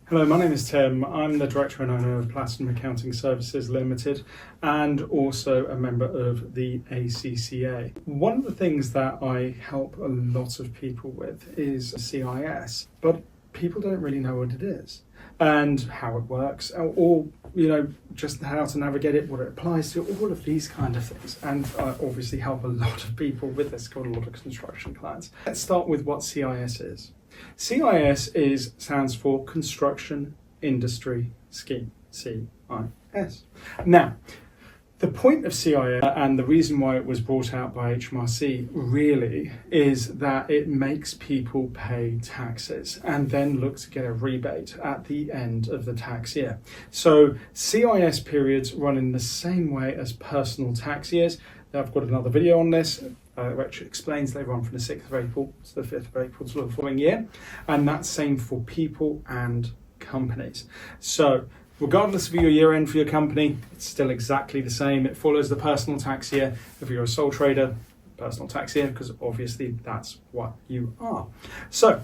Hello, my name is Tim. I'm the Director and Owner of Platinum Accounting Services Limited and also a member of the ACCA. One of the things that I help a lot of people with is CIS, but people don't really know what it is and how it works or just how to navigate it, what it applies to, all of these kind of things. And I obviously help a lot of people with this, got a lot of construction clients. Let's start with what CIS is. CIS stands for Construction Industry Scheme, CIS. Now, the point of CIS and the reason why it was brought out by HMRC really is that it makes people pay taxes and then look to get a rebate at the end of the tax year. So CIS periods run in the same way as personal tax years. I've got another video on this which explains they run from the 6th of April to the 5th of April to the following year, and that's same for people and companies. So regardless of your year end for your company, it's still exactly the same. It follows the personal tax year. If you're a sole trader, personal tax year, because obviously that's what you are. So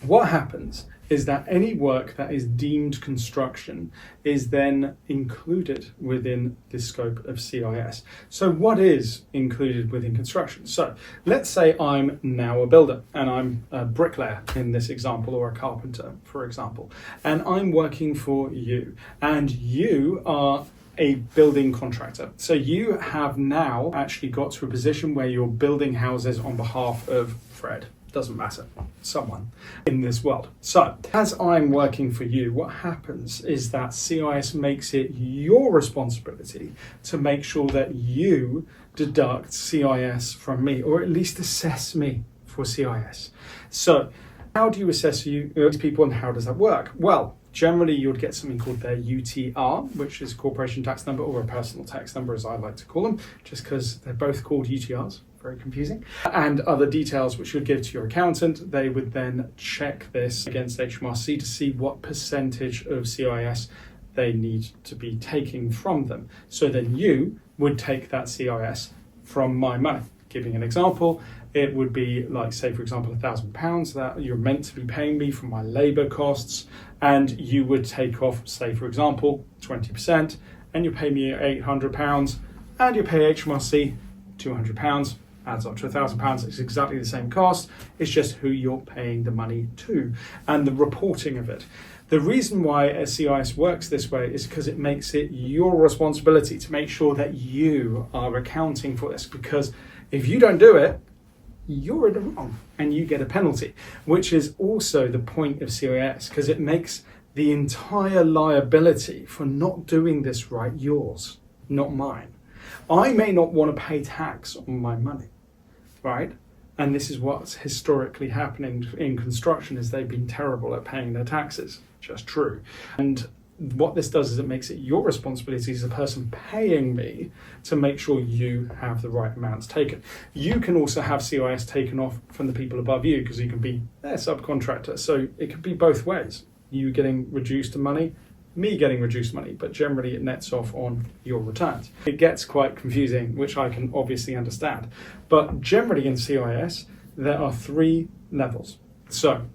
what happens is that any work that is deemed construction is then included within the scope of CIS. So what is included within construction? So let's say I'm now a builder and I'm a bricklayer in this example, or a carpenter, for example, and I'm working for you, and you are a building contractor. So you have now actually got to a position where you're building houses on behalf of Fred. Doesn't matter, someone in this world. So as I'm working for you, what happens is that CIS makes it your responsibility to make sure that you deduct CIS from me, or at least assess me for CIS. So how do you assess these people, and how does that work? Well, generally you'd get something called their UTR, which is corporation tax number, or a personal tax number as I like to call them, just because they're both called UTRs. Very confusing. And other details which you'd give to your accountant. They would then check this against HMRC to see what percentage of CIS they need to be taking from them. So then you would take that CIS from my money. Giving an example, it would be like, say for example, £1,000 that you're meant to be paying me for my labour costs, and you would take off, say for example, 20%, and you pay me £800, and you pay HMRC £200. Adds up to £1,000. It's exactly the same cost. It's just who you're paying the money to and the reporting of it. The reason why CIS works this way is because it makes it your responsibility to make sure that you are accounting for this, because if you don't do it, you're in the wrong and you get a penalty, which is also the point of CIS, because it makes the entire liability for not doing this right yours, not mine. I may not want to pay tax on my money, right? And this is what's historically happening in construction, is they've been terrible at paying their taxes. Just true. And what this does is it makes it your responsibility as a person paying me to make sure you have the right amounts taken. You can also have CIS taken off from the people above you, because you can be their subcontractor. So it could be both ways. You getting reduced money, me getting reduced money, but generally it nets off on your returns. It gets quite confusing, which I can obviously understand. But generally in CIS, there are 3 levels. So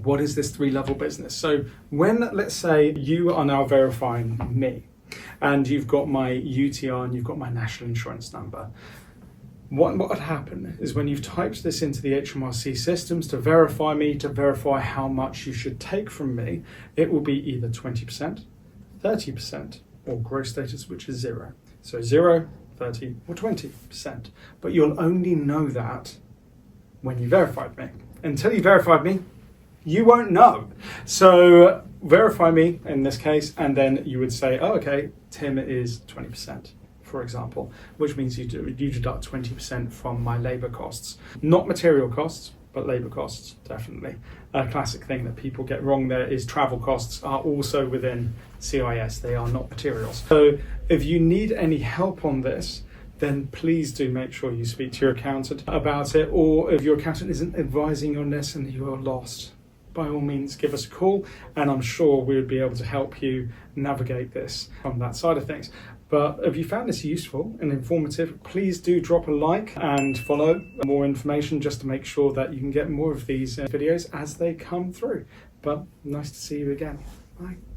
what is this 3-level business? So when, let's say you are now verifying me, and you've got my UTR and you've got my national insurance number, what would happen is when you've typed this into the HMRC systems to verify me, to verify how much you should take from me, it will be either 20%, 30%, or gross status, which is 0. So 0, 30, or 20%. But you'll only know that when you verified me. Until you verified me, you won't know. So verify me in this case, and then you would say, oh, okay, Tim is 20%. For example, which means you deduct 20% from my labour costs. Not material costs, but labour costs, definitely. A classic thing that people get wrong there is travel costs are also within CIS. They are not materials. So if you need any help on this, then please do make sure you speak to your accountant about it, or if your accountant isn't advising on this and you are lost, by all means give us a call, and I'm sure we would be able to help you navigate this from that side of things. But if you found this useful and informative, please do drop a like and follow more information just to make sure that you can get more of these videos as they come through. But nice to see you again. Bye.